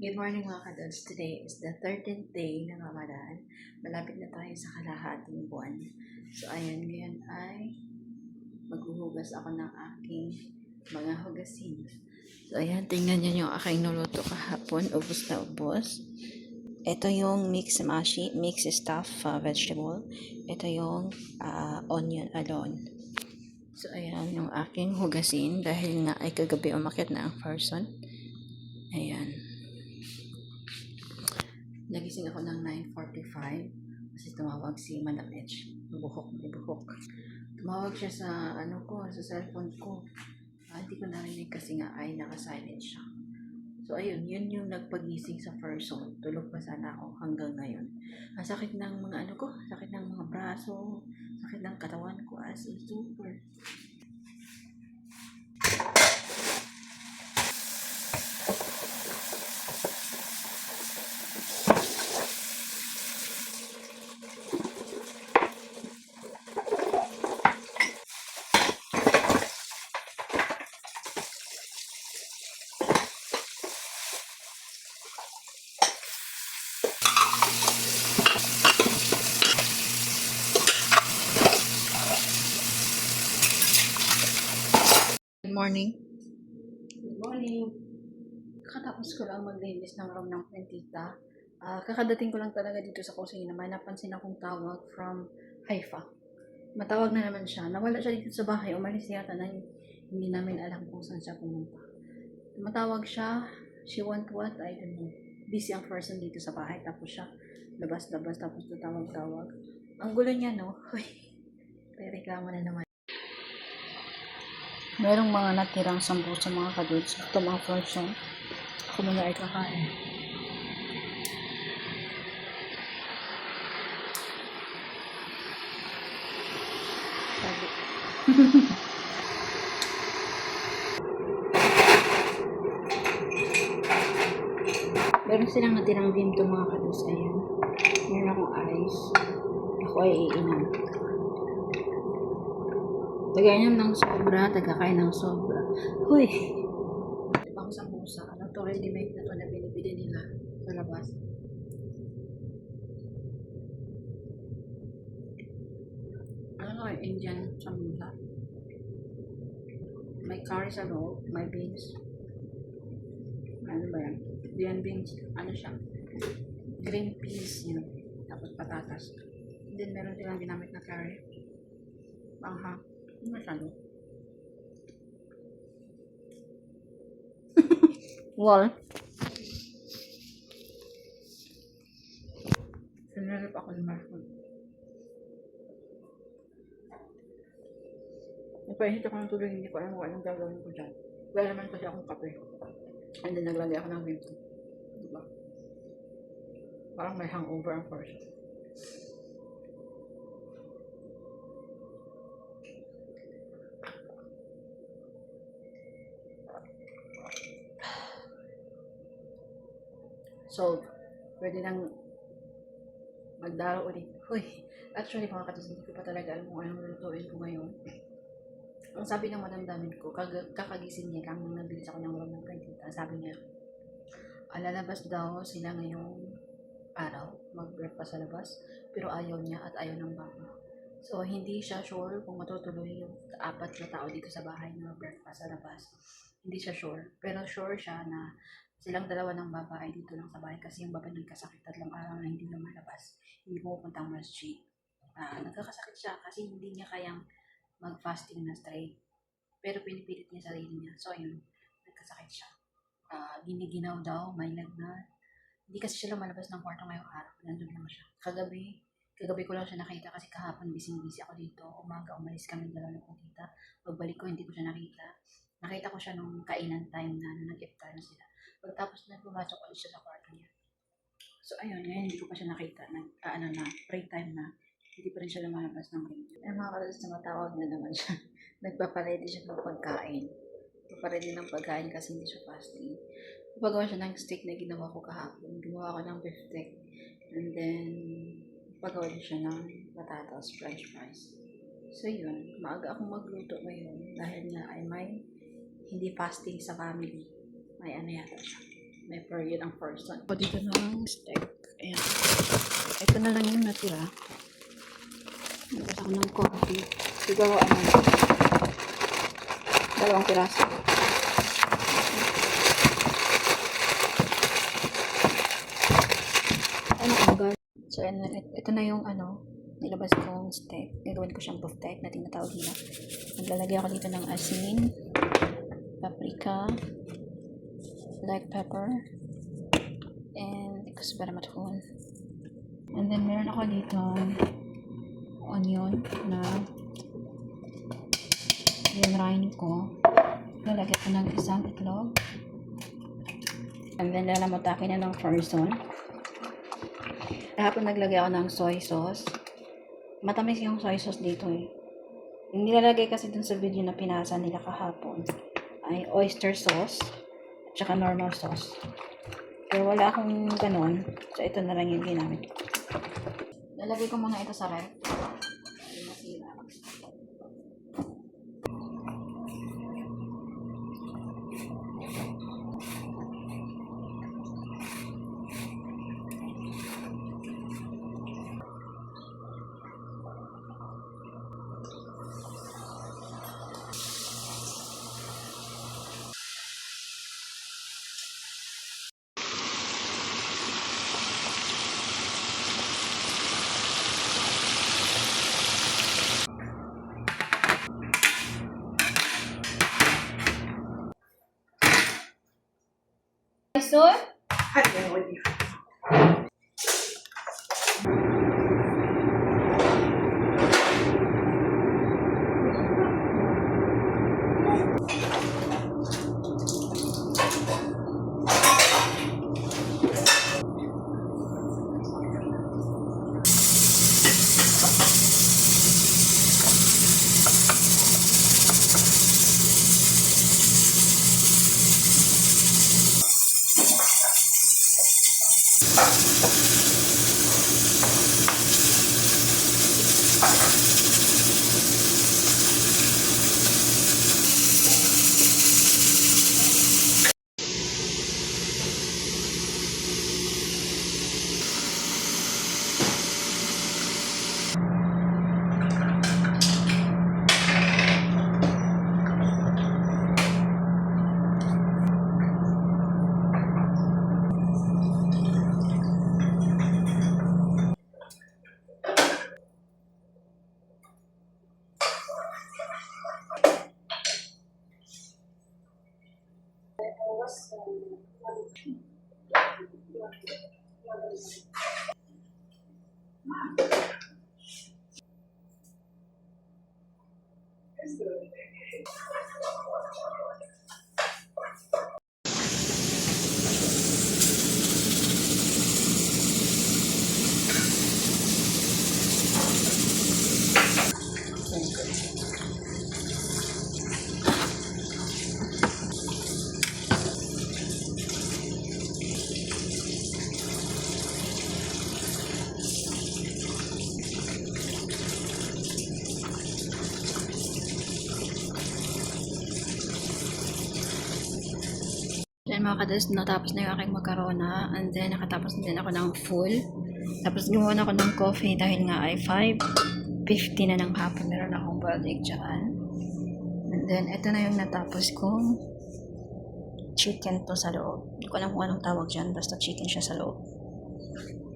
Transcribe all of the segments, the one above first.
Good morning mga kadods. Today is the 13th day ng Ramadan. Malapit na tayo sa kalahating buwan. So ayun, ngayon ay maghuhugas ako ng aking mga hugasin. So ayan, tingnan nyo yung aking nuluto kahapon. Ubus na ubus. Ito yung mixed mashi, mixed stuffed vegetable. Ito yung onion alone. So ayan, yung aking hugasin dahil na ay kagabi umakyat na ang person. Ayan. Nagising ako ng 9:45 kasi tumawag si Madam H. May buhok. Tumawag siya sa sa cellphone ko. Hindi ko narinig kasi nga ay naka-silent siya. So ayun, yun yung nagpagising sa person. Tulog pa sana ako hanggang ngayon. Ang sakit ng mga sakit ng mga braso, sakit ng katawan ko as in super. Good morning. Good morning. Kakatapos ko lang maglinis ng room ng tita. Kakadating ko lang talaga dito sa kusina. May napansin akong tawag from Haifa. Matawag na naman siya. Nawala siya dito sa bahay. Umalis yata na hindi namin alam kung saan siya pumunta. Matawag siya. She want what? I don't know. Busy ang person dito sa bahay. Tapos siya labas-labas. Tapos tutawag-tawag. Ang gulo niya, no? May reklamo na naman. Merong mga natirang sambu sa mga kadudes. Ito mga person. Ako muna ay kakain. Sabi. Meron silang natirang bimto mga kadudes. Ayan. Meron akong ice. Ako ay iinom. Tagainom ng sobra, tagakain ng sobra. Huy! Ibang sambusa. Ano to, ready-made na to na binibili nila sa labas. Ano ay Indian sambusa. May curry sa loob, may beans. Ano ba yan? Indian beans. Ano siya? Green peas yun. Tapos patatas. Then meron silang ginamit na curry. Pangha. Ano masyado? Wall. Sinarap ako ng markon. Nagpahinit ako ng tubig, hindi ko alam kung anong gagawin ko dyan. Wala naman kasi akong kape. And then naglagay ako ng bimto. Diba? Parang may hangover ang person. So, pwede nang magdaro ulit. Uy, actually mga katis, hindi ko pa talaga alam kung anong lutuin ko ngayon. Ang sabi ng madamdamin ko, kakagising niya lang nung nabilis ako ng ulam ng kantita. Sabi niya, lalabas daw sila ngayong araw, mag-breakfast sa labas, pero ayaw niya at ayaw ng baba. So, hindi siya sure kung matutuloy yung 4 na tao dito sa bahay na mag-breakfast sa labas. Hindi siya sure, pero sure siya na silang dalawa ng baba ay dito lang sa bahay kasi yung baba nagkasakit 3 araw na hindi lumalabas. Hindi pumupunta ang masjid. Nagkakasakit siya kasi hindi niya kayang mag-fasting na straight. Pero pinipilit niya sarili niya. So, yun, nagkasakit siya. Giniginaw daw, may lagnat. Hindi kasi siya lumalabas ng kwarto ngayong araw. Nandun lang siya. Kagabi ko lang siya nakita kasi kahapon busy ako dito. Umaga, umalis kami dalawa ng tita. Pagbalik ko, hindi ko siya nakita. Nakita ko siya nung kainan time na nag-iftar na sila. Pagtapos na pumasok ulit siya sa kwarto niya. So, ayun, ngayon hindi ko pa siya nakita. Pray time na. Hindi pa rin siya lumalabas ng room. Ay, mga kalas na matawag na naman siya. Nagpaparedy siya ng pagkain. Nagpaparedy ng pagkain kasi hindi siya fasting. Pagawa siya ng steak na ginawa ko kahapon. Gumawa ko ng beef steak. And then, pagawa din siya ng patatas, french fries. So yun, maaga akong magluto ngayon dahil nga ay may hindi fasting sa family. May yata siya. May period ang person. O dito ng steak. Ayan. Ito na lang yung natira. Nabas ako ng coffee. Siguro dalawang piraso. Agad. So, ito na yung nilabas kong steak. Gagawin ko siyang biftek na tinatawag nila. Maglalagay ako dito ng asin, paprika, black pepper, and kusbaramatfon. And then, meron ako dito onion na rinrain ko. Lalagay ko ng isang itlog. And then, lalamutakin na ng person. Kahapon naglagay ako ng soy sauce. Matamis yung soy sauce dito eh. Yung nilalagay kasi dun sa video na pinasa nila kahapon ay oyster sauce at saka normal sauce. Pero wala akong ganon. So ito na lang yung ginamit ko. Lalagay ko muna ito sa ref. Masira. So, yan mga kadas, natapos na yung aking makarona. And then, nakatapos na din ako ng full. Tapos, gumawa na ako ng coffee dahil nga ay 5:50 na ng hapon. Meron akong boiled egg dyan. And then, ito na yung natapos kong chicken to sa loob. Hindi ko alam kung anong tawag dyan. Basta chicken siya sa loob.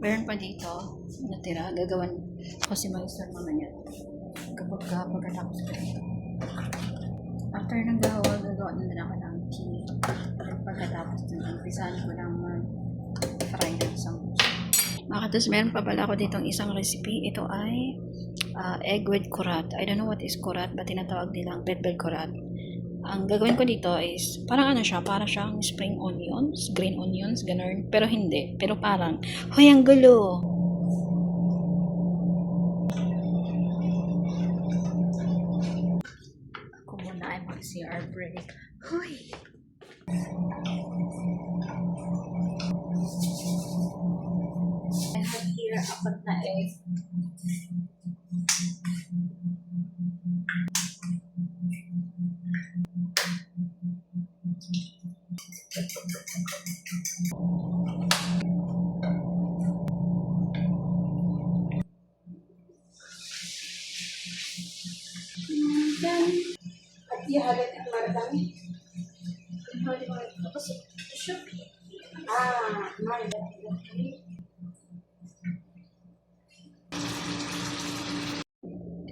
Meron pa dito, natira. Gagawan ko si Maestro naman yan. Pagkatapos ko dito. After ng gawa, gagawa na din ako ng tea. At pagkatapos na, umpisahan ko ng fry ng sambusa. Mga katas, meron pa pala ako ditong isang recipe. Ito ay egg with kurat. I don't know what is kurat, but tinatawag nilang bell kurat. Ang gagawin ko dito is, parang ano siya, parang siyang spring onions, green onions, ganun. Pero hindi. Pero parang, hoy, ang gulo! Ako muna ay mag-CR break. Hoy! I have here apat na egg. Iya, halat ang maradami. Tapos, should be. Ah, maradami.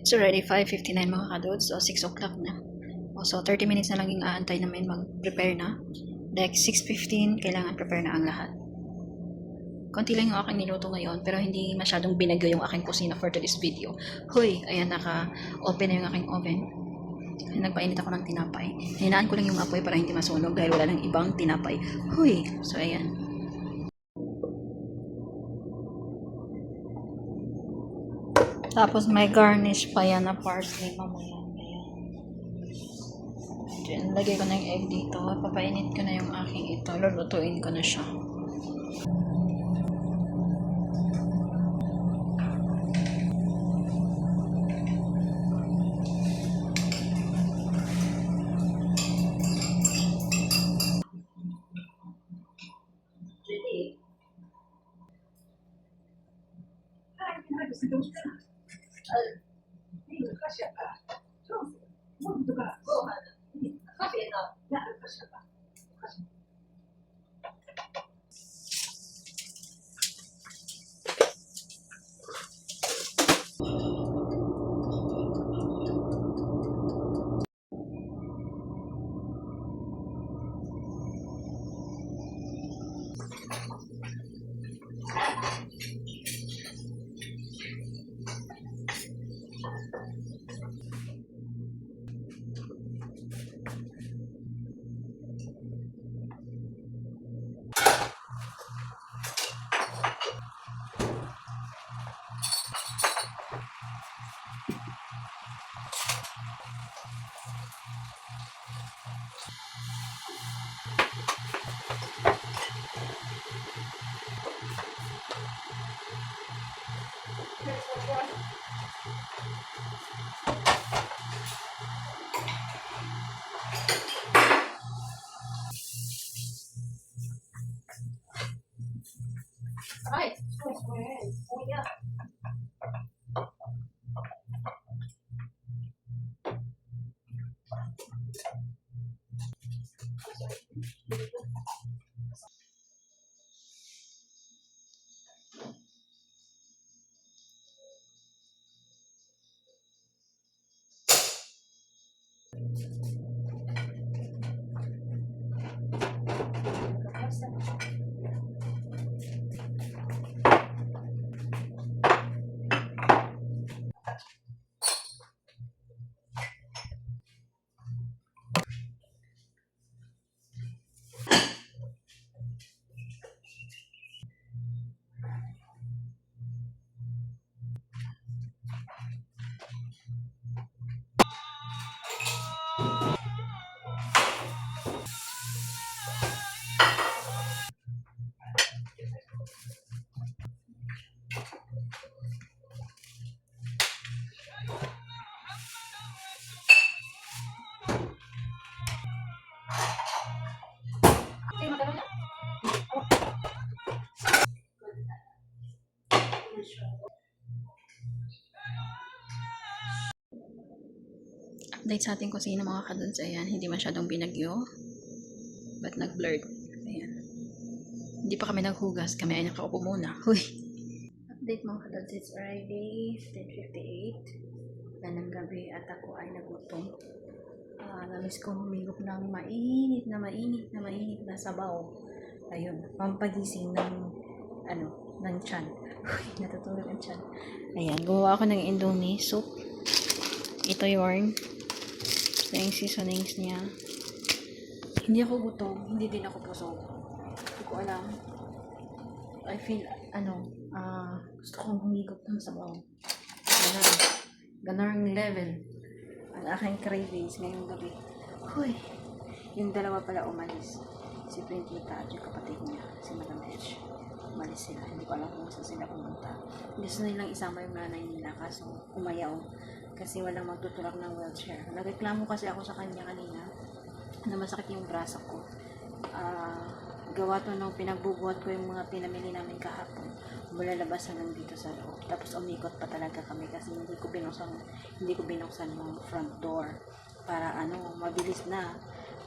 It's already 5:59 mga kadods, so 6 o'clock na. So 30 minutes na lang yung aantay namin mag-prepare na. Like 6:15, kailangan prepare na ang lahat. Konti lang yung aking niluto ngayon, pero hindi masyadong binagyo yung aking kusina for today's video. Hoy, ayan, naka-open na yung aking oven. Nagpainit ako ng tinapay. Hinaan ko lang yung apoy para hindi masunog dahil wala nang ibang tinapay. Hoy, so ayan. Tapos may garnish pa yan na parsley mamaya. Ayan. Lagay ko na yung egg dito. Papainit ko na yung aking ito. Lulutuin ko na siya. Ay, kuya. Update sa ating kusina mga kadods. Ayan, hindi masyadong binagyo. But nag-blurred. Ayan. Hindi pa kami naghugas. Kami ay nakaupo muna. Huy! Update mga kadods. It's already 10:58. Yan ang gabi at ako ay nagutom. Namiss ko humigop ng mainit na sabaw. Ayun, pampagising ng ng tiyan. Natutulog ang tiyan. Ayan, gumawa ako ng Indomie soup. Ito yung seasonings niya. Hindi ako gutom, hindi din ako busog. Hindi ko alam. I feel, gusto kong humigop ng sabaw. Ganang level ang aking cravings ngayong gabi. Huy, yung dalawa pala umalis. Si Prinkita at yung kapatid niya, si Madam H. Umalis sila. Hindi ko alam kung saan sila pumunta. Gusto nilang isama yung nanay nila kaso umayaw. Kasi walang magtutulak ng wheelchair. Nagreklamo kasi ako sa kanya kanina na masakit yung braso ko. Gawa to nung pinagbubuhat ko yung mga pinamili namin kahapon. Mula labas hanggang dito sa loob. Tapos umikot pa talaga kami kasi hindi ko binuksan yung front door. para mabilis na.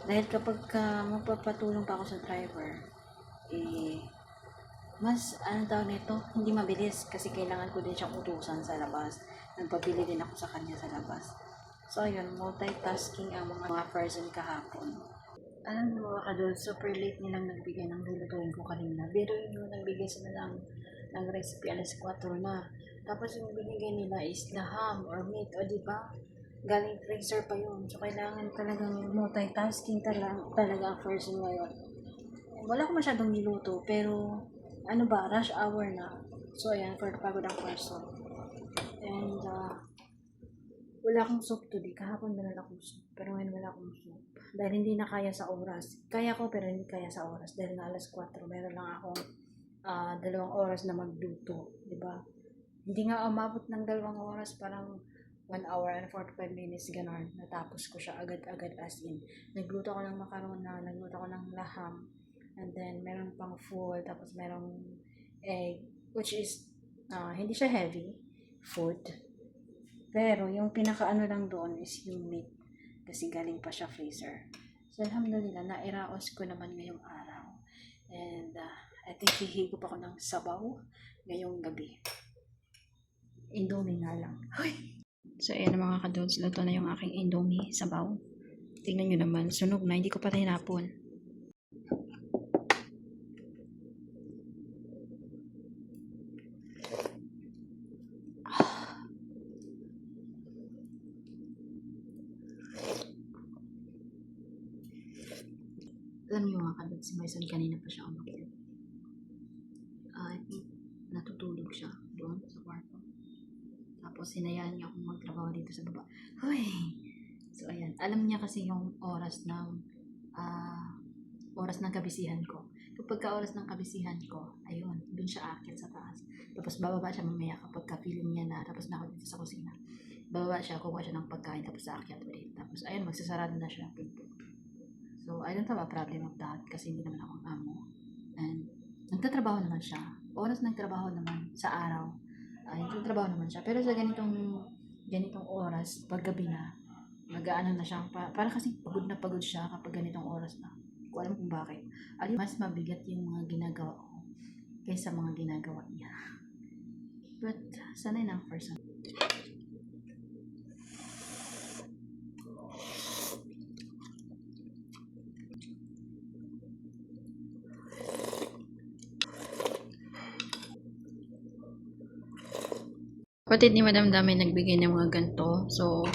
Dahil kapag magpapatulong pa ako sa driver, mas tawag nito, hindi mabilis kasi kailangan ko din siyang utusan sa labas. Nagpabili din ako sa kanya sa labas. So ayun, multitasking ang mga person kahapon. Alam mo mga kadol, super late nilang nagbigay ng lulutuin ko kanina. Pero yung nagbigay sila ng recipe alas 4 na. Tapos yung binigay nila is laham or meat, o diba? Galing freezer pa yun. So kailangan talagang multitasking talaga ang person ngayon. Wala ko masyadong niluto, pero rush hour na. So ayan, for the pagod ang person. And wala akong soup today. Kahapon dinala akong soup. Pero ngayon wala akong soup. Dahil hindi na kaya sa oras. Kaya ko pero hindi kaya sa oras. Dahil na alas 4, meron lang akong 2 oras na magluto. Diba? Hindi nga umabot ng 2 oras. Parang 1 hour and 45 minutes ganon. Natapos ko siya agad-agad as in. Nagluto ko ng macarona. Nagluto ko ng laham. And then meron pang food. Tapos merong egg. Which is hindi siya heavy food. Pero, yung pinaka lang doon is yung meat. Kasi galing pa siya freezer. So, alhamdulillah, nairaos ko naman ngayong araw. And, I think hihigop ako ng sabaw ngayong gabi. Indomie nga lang. So, ayan mga kadods. Luto na yung aking Indomie sabaw. Tingnan nyo naman. Sunog na. Hindi ko pa tinapon. Alam niyo mga kadod, si Maison kanina pa siya umakyat. I think natutulog siya doon sa kwarto. Tapos hinayaan niya akong magtrabaho dito sa baba. Hoy! So ayan, alam niya kasi yung oras ng kabisihan ko. Kapag oras ng kabisihan ko, ayun, doon siya aakyat sa taas. Tapos bababa siya mamaya kapag feeling niya na tapos na ako dito sa kusina. Bababa siya, kukuha siya ng pagkain, tapos aakyat ulit. Tapos ayun, magsasarado na siya ng pinto. So, I don't have a problem of that kasi hindi naman ako ang amo. And, nagtatrabaho naman siya. Oras nagtrabaho naman sa araw. Nagtatrabaho naman siya. Pero sa ganitong oras, pag gabi na, mag-aano na siya. Para kasi pagod na pagod siya kapag ganitong oras na. Hindi ko alam kung bakit. Mas mabigat yung mga ginagawa ko kaysa mga ginagawa niya. But, sanay na ang person. Kapatid ni Madam Dami nagbigay ng mga ganito. So,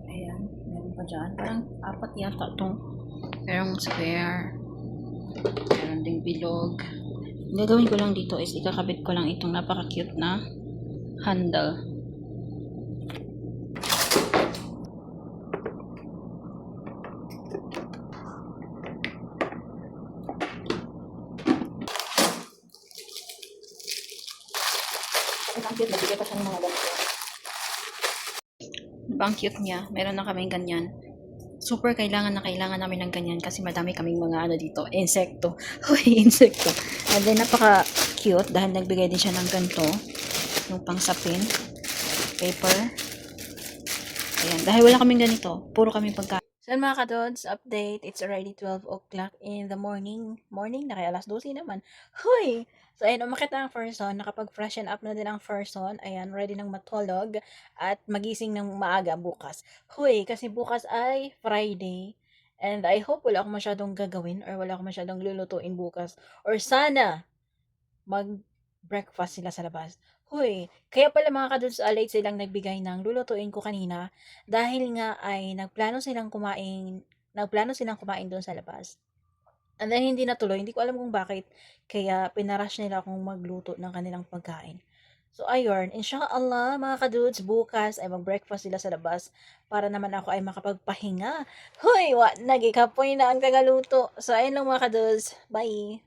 ayan. Meron pa dyan. Parang 4 yata itong. Merong square. Meron ding bilog. Ang gagawin ko lang dito is ikakabit ko lang itong napaka-cute na handle. Ang cute, nabigay pa siya ng mga ganito. Ang cute niya. Meron na kaming ganyan. Super kailangan namin ng ganyan kasi madami kaming mga dito. Insekto. Uy, insekto. And then, napaka-cute dahil nagbigay din siya ng ganito. Yung pangsapin. Paper. Ayan. Dahil wala kaming ganito. Puro kaming pagkain. So, mga kadods, update. It's already 12 o'clock in the morning. Morning na kaya alas 12 naman. Huy! So, ayan, umakit na ang person. Nakapag-freshen up na din ang person. Ayan, ready nang matulog. At magising ng maaga bukas. Huy! Kasi bukas ay Friday. And I hope wala akong masyadong gagawin or wala akong masyadong lulutuin bukas. Or sana, mag-breakfast sila sa labas. Huy, kaya pala mga kadods, late silang nagbigay ng lulutuin ko kanina dahil nga ay nagplano silang kumain doon sa labas. And then hindi natuloy, hindi ko alam kung bakit, kaya pinarush nila akong magluto ng kanilang pagkain. So ayun, inshallah mga kadudes, bukas ay mag-breakfast sila sa labas para naman ako ay makapagpahinga. Huy, nagikapoy na ang tagaluto. So ayun lang mga kadudes, bye!